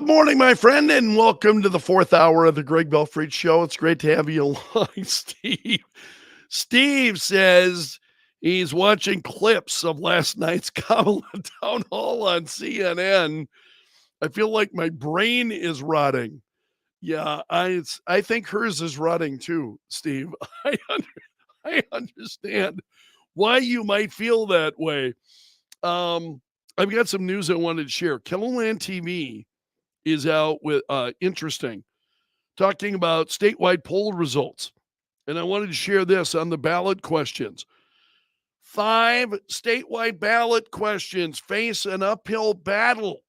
Morning, my friend, and welcome to the fourth hour of the Greg Belfrage Show. It's great to have you along, Steve. Steve says he's watching clips of last night's Kamala town hall on CNN. I feel like my brain is rotting. Yeah, I think hers is rotting too, Steve. I understand why you might feel that way. I've got some news I wanted to share. Kellerland TV is out with interesting, talking about statewide poll results. And I wanted to share this on the ballot questions. 5 statewide ballot questions face an uphill battle,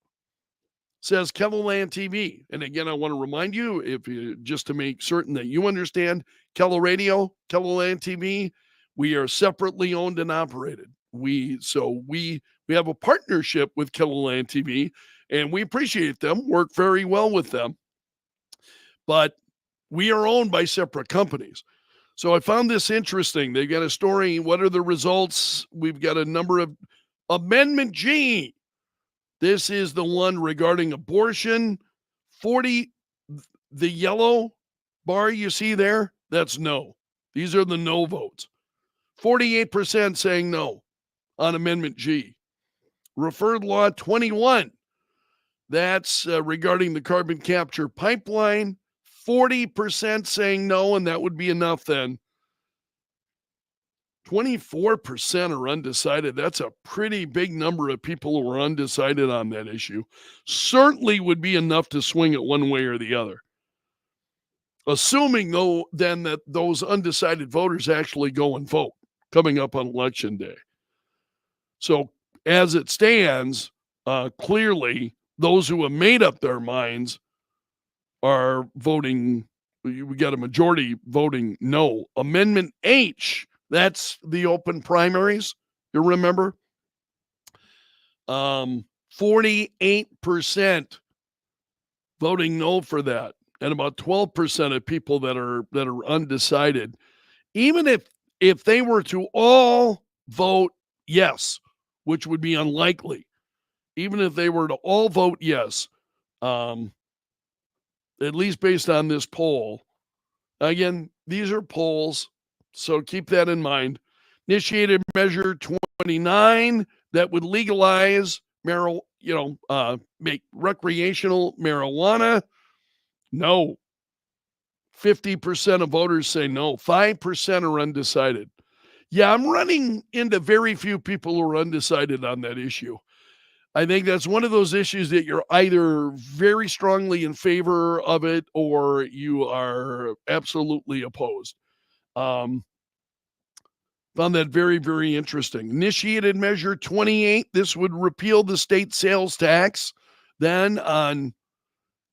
says Kellerland TV. And again, I want to remind you, just to make certain that you understand, Keller Radio, Kellerland TV, we are separately owned and operated. We have a partnership with Kellerland TV, and we appreciate them, work very well with them. But we are owned by separate companies. So I found this interesting. They've got a story. What are the results? We've got a number of Amendment G. This is the one regarding abortion. 40, the yellow bar you see there, that's no. These are the no votes. 48% saying no on Amendment G. Referred Law 21, that's regarding the carbon capture pipeline. 40% saying no, and that would be enough then. 24% are undecided. That's a pretty big number of people who are undecided on that issue. Certainly would be enough to swing it one way or the other. Assuming, though, then that those undecided voters actually go and vote coming up on Election Day. So as it stands, clearly those who have made up their minds are voting. We got a majority voting no. Amendment H, that's the open primaries, you remember? 48% voting no for that, and about 12% of people that are undecided. Even if they were to all vote yes, which would be unlikely, even if they were to all vote yes, at least based on this poll. Again, these are polls, so keep that in mind. Initiated Measure 29 that would legalize make recreational marijuana. No. 50% of voters say no. 5% are undecided. Yeah, I'm running into very few people who are undecided on that issue. I think that's one of those issues that you're either very strongly in favor of it or you are absolutely opposed. Found that very, very interesting. Initiated Measure 28. This would repeal the state sales tax then on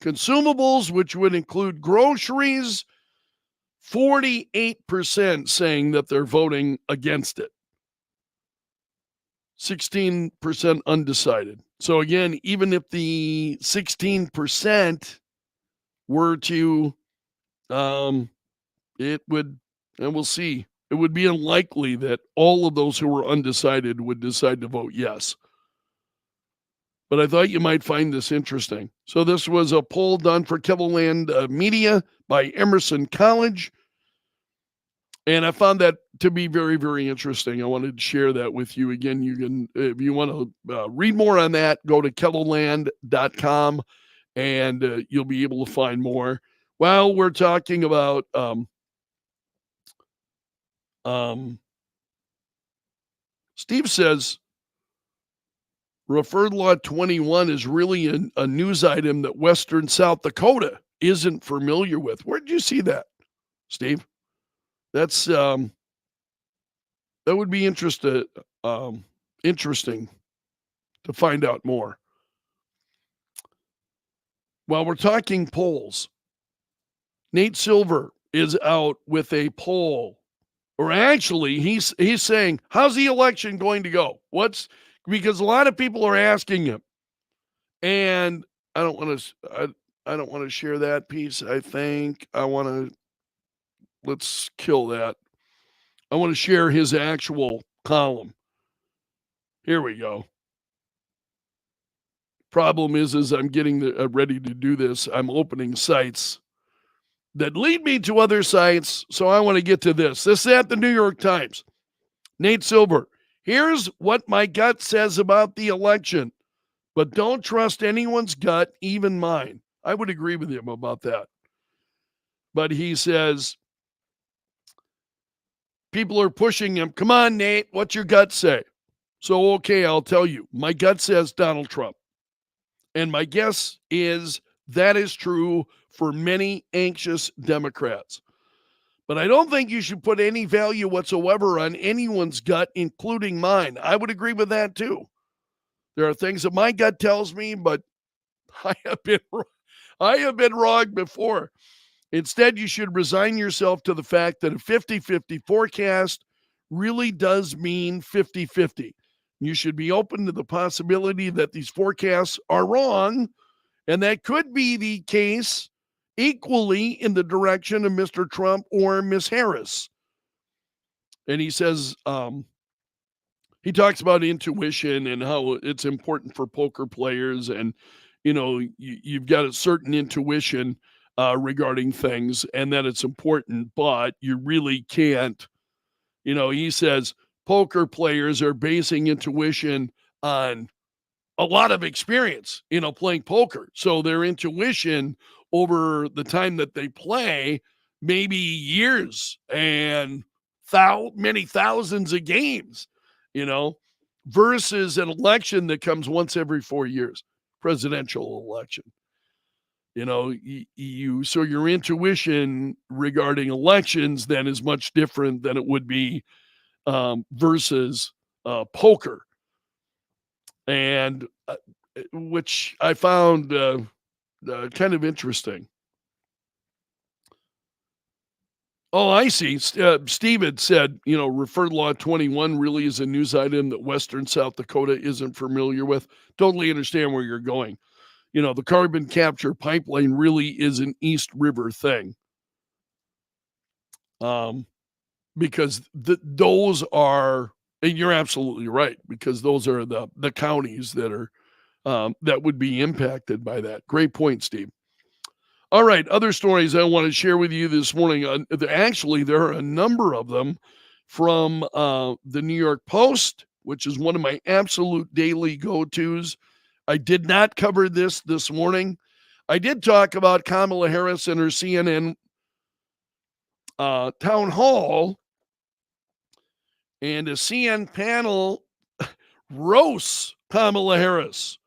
consumables, which would include groceries. 48% saying that they're voting against it. 16% undecided. So again, even if the 16% were to, it would, and we'll see, it would be unlikely that all of those who were undecided would decide to vote yes. But I thought you might find this interesting. So this was a poll done for Kellerland Media by Emerson College. And I found that to be very, very interesting. I wanted to share that with you. Again, you can, if you want to read more on that, go to kellerland.com and you'll be able to find more. While we're talking about Steve says, Referred Law 21 is really a news item that Western South Dakota isn't familiar with. Where did you see that, Steve? That's that would be interesting to find out more. While we're talking polls, Nate Silver is out with a poll, or actually he's saying, how's the election going to go? Because a lot of people are asking him, and I don't want to share that piece. I think let's kill that. I want to share his actual column. Here we go. Problem is I'm getting ready to do this. I'm opening sites that lead me to other sites. So I want to get to this. This is at the New York Times. Nate Silver. Here's what my gut says about the election, but don't trust anyone's gut, even mine. I would agree with him about that. But he says, people are pushing him. Come on, Nate, what's your gut say? So, okay, I'll tell you. My gut says Donald Trump. And my guess is that is true for many anxious Democrats. But I don't think you should put any value whatsoever on anyone's gut, including mine. I would agree with that too. There are things that my gut tells me, but I have been wrong before. Instead, you should resign yourself to the fact that a 50-50 forecast really does mean 50-50. You should be open to the possibility that these forecasts are wrong, and that could be the case equally in the direction of Mr. Trump or Miss Harris. And he says, he talks about intuition and how it's important for poker players. And, you've got a certain intuition regarding things and that it's important, but you really can't, he says poker players are basing intuition on a lot of experience, playing poker. So their intuition over the time that they play, maybe years and many thousands of games, versus an election that comes once every 4 years, presidential election. So your intuition regarding elections then is much different than it would be versus poker. And which I found kind of interesting. Oh, I see. Steve had said, referred law 21 really is a news item that Western South Dakota isn't familiar with. Totally understand where you're going. The carbon capture pipeline really is an East River thing. Because those are, and you're absolutely right, because those are the counties that are, that would be impacted by that. Great point, Steve. All right, other stories I want to share with you this morning. Actually, there are a number of them from the New York Post, which is one of my absolute daily go-tos. I did not cover this morning. I did talk about Kamala Harris and her CNN town hall, and a CNN panel roasts Kamala Harris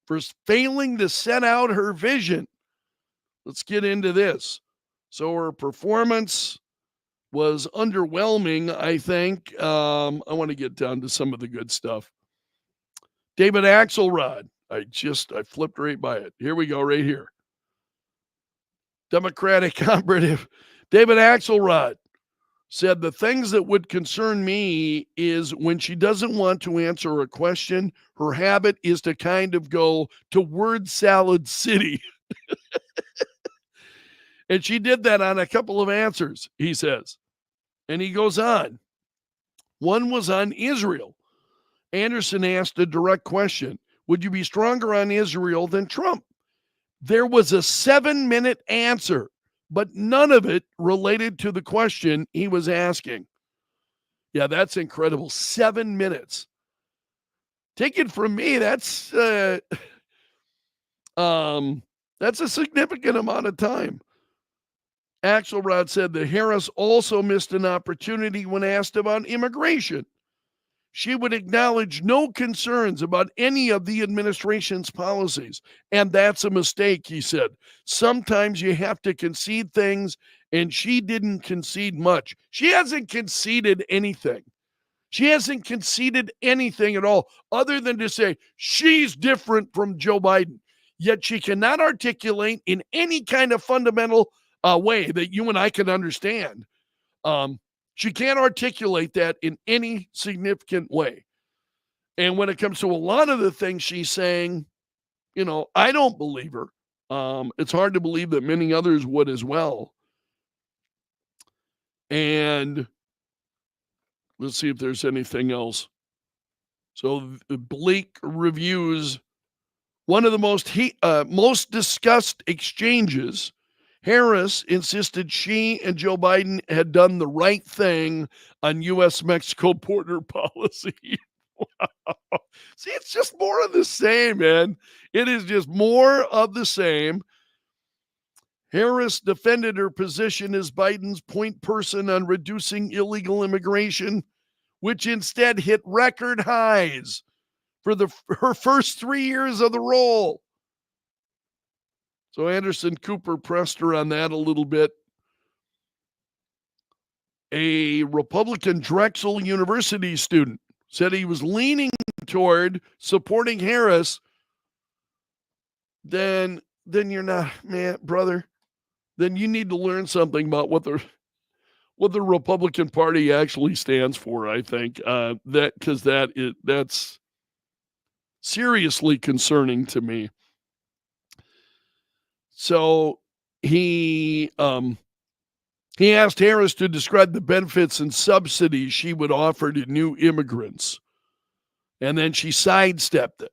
for failing to set out her vision. Let's get into this. So her performance was underwhelming, I think. I want to get down to some of the good stuff. David Axelrod. I flipped right by it. Here we go, right here. Democratic operative David Axelrod said the things that would concern me is when she doesn't want to answer a question, her habit is to kind of go to word salad city. And she did that on a couple of answers, he says. And he goes on. One was on Israel. Anderson asked a direct question. Would you be stronger on Israel than Trump? There was a 7-minute answer, but none of it related to the question he was asking. Yeah, that's incredible. 7 minutes. Take it from me, that's a significant amount of time. Axelrod said that Harris also missed an opportunity when asked about immigration. She would acknowledge no concerns about any of the administration's policies. And that's a mistake, he said. Sometimes you have to concede things, and she didn't concede much. She hasn't conceded anything. She hasn't conceded anything at all other than to say she's different from Joe Biden. Yet she cannot articulate in any kind of fundamental way that you and I can understand. She can't articulate that in any significant way. And when it comes to a lot of the things she's saying, I don't believe her. It's hard to believe that many others would as well. And let's see if there's anything else. So bleak reviews One of the most discussed exchanges, Harris insisted she and Joe Biden had done the right thing on U.S.-Mexico border policy. Wow. See, it's just more of the same, man. It is just more of the same. Harris defended her position as Biden's point person on reducing illegal immigration, which instead hit record highs for her first 3 years of the role. So Anderson Cooper pressed her on that a little bit. A Republican Drexel University student said he was leaning toward supporting Harris. Then you're not, man, brother. Then you need to learn something about what the Republican Party actually stands for. I think that's seriously concerning to me. So he asked Harris to describe the benefits and subsidies she would offer to new immigrants. And then she sidestepped it.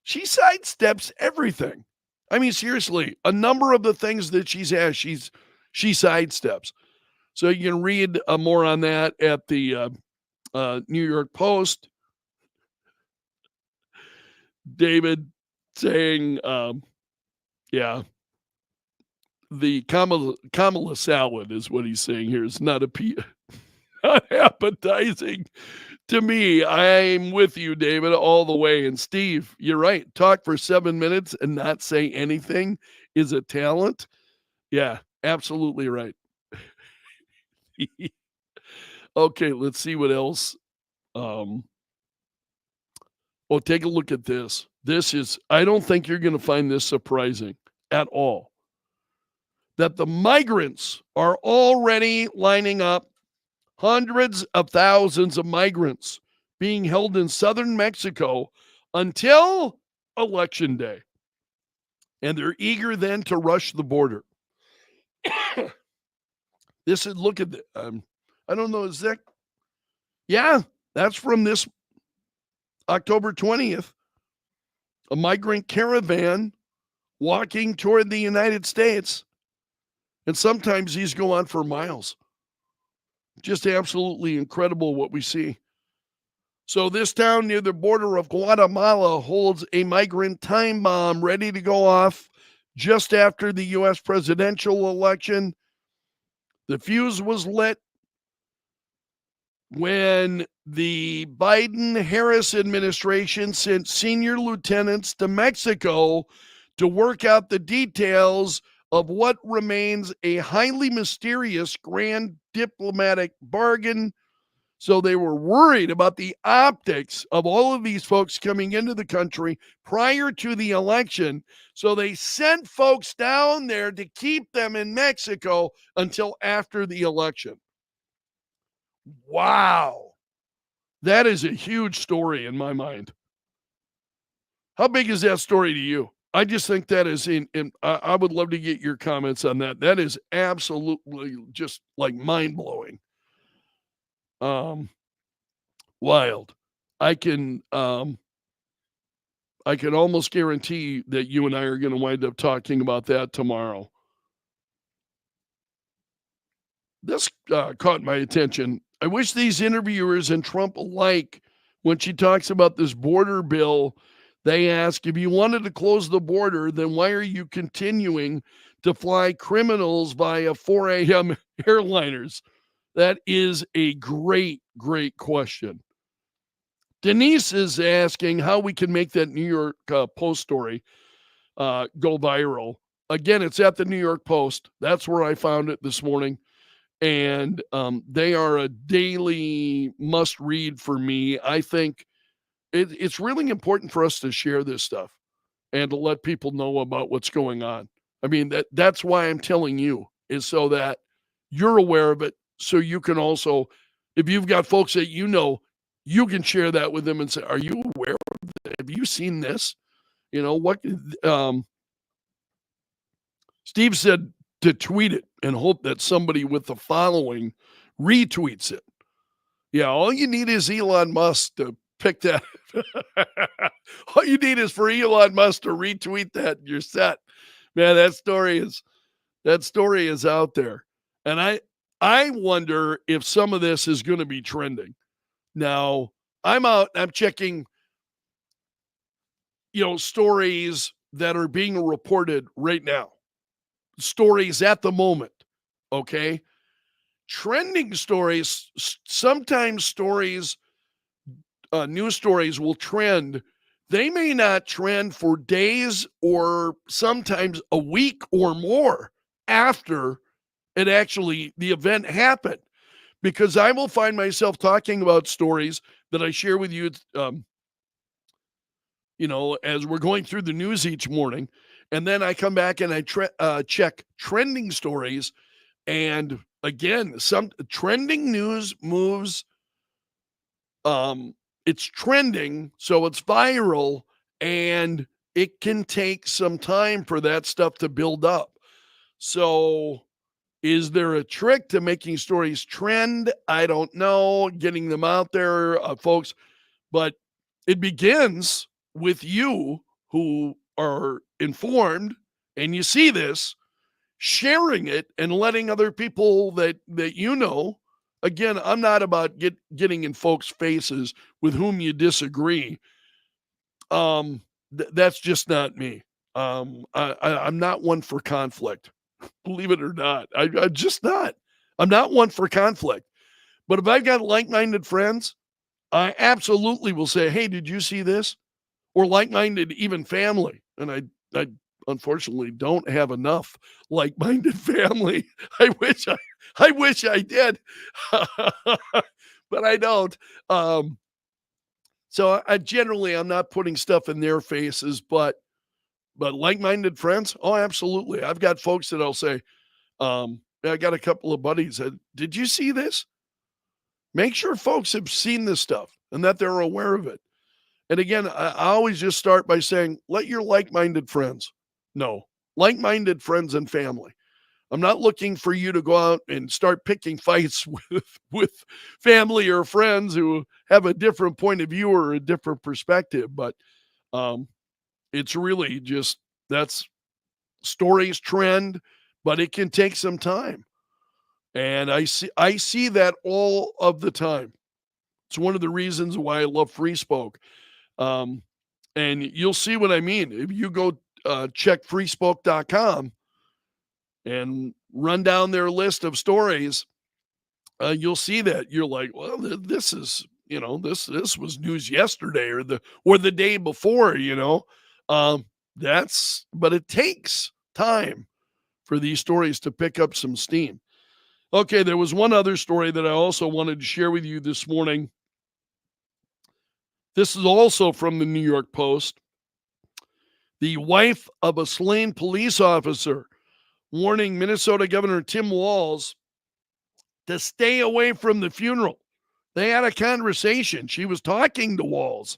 She sidesteps everything. I mean, seriously, a number of the things that she's asked, she sidesteps. So you can read more on that at the New York Post. David saying, yeah, the Kamala salad is what he's saying here. It's not not appetizing to me. I'm with you, David, all the way. And Steve, you're right. Talk for 7 minutes and not say anything is a talent. Yeah, absolutely right. Okay, let's see what else. Take a look at this. I don't think you're going to find this surprising at all. That the migrants are already lining up. Hundreds of thousands of migrants being held in southern Mexico until Election Day. And they're eager then to rush the border. Look at the, I don't know, is that? Yeah, that's from this October 20th. A migrant caravan walking toward the United States. And sometimes these go on for miles. Just absolutely incredible what we see. So this town near the border of Guatemala holds a migrant time bomb ready to go off just after the U.S. presidential election. The fuse was lit when the Biden-Harris administration sent senior lieutenants to Mexico to work out the details of what remains a highly mysterious grand diplomatic bargain. So they were worried about the optics of all of these folks coming into the country prior to the election. So they sent folks down there to keep them in Mexico until after the election. Wow. That is a huge story in my mind. How big is that story to you? I just think that is I would love to get your comments on that. That is absolutely just like mind-blowing. Wild. I can almost guarantee that you and I are going to wind up talking about that tomorrow. This caught my attention. I wish these interviewers and Trump alike, when she talks about this border bill, they ask, if you wanted to close the border, then why are you continuing to fly criminals via 4 a.m. airliners? That is a great, great question. Denise is asking how we can make that New York Post story go viral. Again, it's at the New York Post. That's where I found it this morning. And they are a daily must read for me. I think it's really important for us to share this stuff and to let people know about what's going on. I mean, that's why I'm telling you, is so that you're aware of it. So you can also, if you've got folks that you know, you can share that with them and say, are you aware of that? Have you seen this? You know, what Steve said to tweet it and hope that somebody with the following retweets it. Yeah, all you need is Elon Musk to pick that. All you need is for Elon Musk to retweet that and you're set. Man, that story is out there. And I wonder if some of this is going to be trending. Now, I'm checking, stories that are being reported right now. Stories at the moment, okay? Trending stories, sometimes stories, news stories will trend. They may not trend for days or sometimes a week or more after the event happened, because I will find myself talking about stories that I share with you, as we're going through the news each morning. And then I come back and I check trending stories. And again, some trending news moves. It's trending, so it's viral, and it can take some time for that stuff to build up. So, is there a trick to making stories trend? I don't know, getting them out there, folks, but it begins with you who are informed and you see this, sharing it and letting other people that again, I'm not about getting in folks' faces with whom you disagree. That's just not me. I'm not one for conflict, believe it or not. I'm just not. I'm not one for conflict. But if I've got like-minded friends, I absolutely will say, "Hey, did you see this?" Or like-minded, even family. And I unfortunately don't have enough like-minded family. I wish I did, but I don't. So I'm not putting stuff in their faces, but like-minded friends, oh, absolutely. I've got folks that I'll say, I got a couple of buddies that, did you see this? Make sure folks have seen this stuff and that they're aware of it. And again, I always just start by saying, let your like-minded friends know, like-minded friends and family. I'm not looking for you to go out and start picking fights with family or friends who have a different point of view or a different perspective. But it's really just, that's stories trend, but it can take some time. And I see that all of the time. It's one of the reasons why I love Free Spoke. And you'll see what I mean. If you go check freespoke.com and run down their list of stories, you'll see that. You're like, well, this is, this was news yesterday or the day before, but it takes time for these stories to pick up some steam. Okay, there was one other story that I also wanted to share with you this morning. This is also from the New York Post. The wife of a slain police officer warning Minnesota Governor Tim Walz to stay away from the funeral. They had a conversation. She was talking to Walz.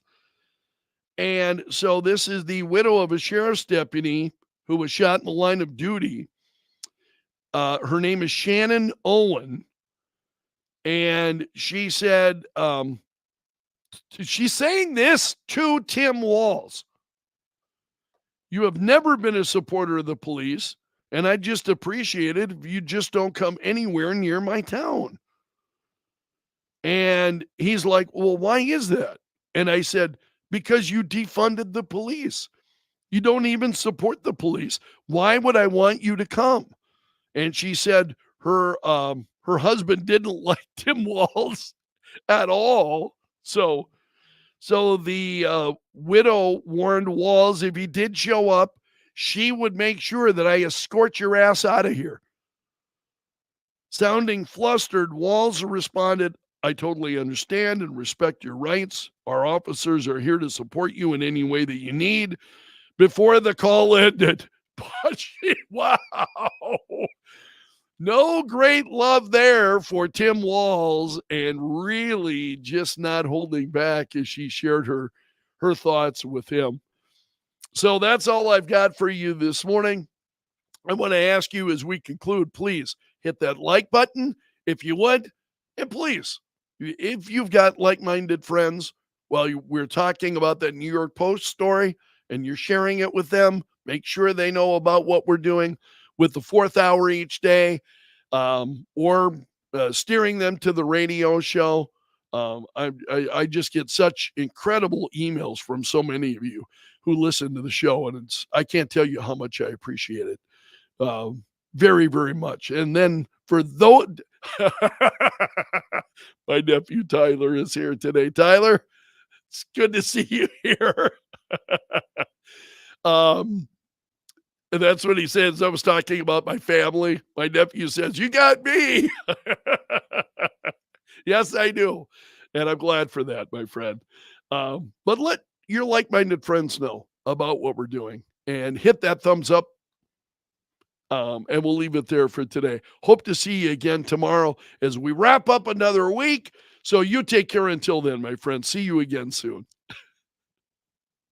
And so this is the widow of a sheriff's deputy who was shot in the line of duty. Her name is Shannon Owen. And she said, she's saying this to Tim Walz. You have never been a supporter of the police, and I just appreciate it if you just don't come anywhere near my town. And he's like, well, why is that? And I said, because you defunded the police. You don't even support the police. Why would I want you to come? And she said her husband didn't like Tim Walz at all. So the widow warned Walz if he did show up, she would make sure that I escort your ass out of here. Sounding flustered, Walz responded, I totally understand and respect your rights. Our officers are here to support you in any way that you need. Before the call ended, wow. No great love there for Tim Walz, and really just not holding back as she shared her thoughts with him. So that's all I've got for you this morning. I want to ask you as we conclude, please hit that like button if you would. And please, if you've got like-minded friends, while we're talking about that New York Post story and you're sharing it with them, make sure they know about what we're doing with the fourth hour each day, or steering them to the radio show. I just get such incredible emails from so many of you who listen to the show, and I can't tell you how much I appreciate it. Very, very much. And then for those, my nephew Tyler is here today. Tyler, it's good to see you here. And that's what he says. I was talking about my family. My nephew says, "You got me." Yes, I do. And I'm glad for that, my friend. But let your like-minded friends know about what we're doing and hit that thumbs up. And we'll leave it there for today. Hope to see you again tomorrow as we wrap up another week. So you take care until then, my friend. See you again soon.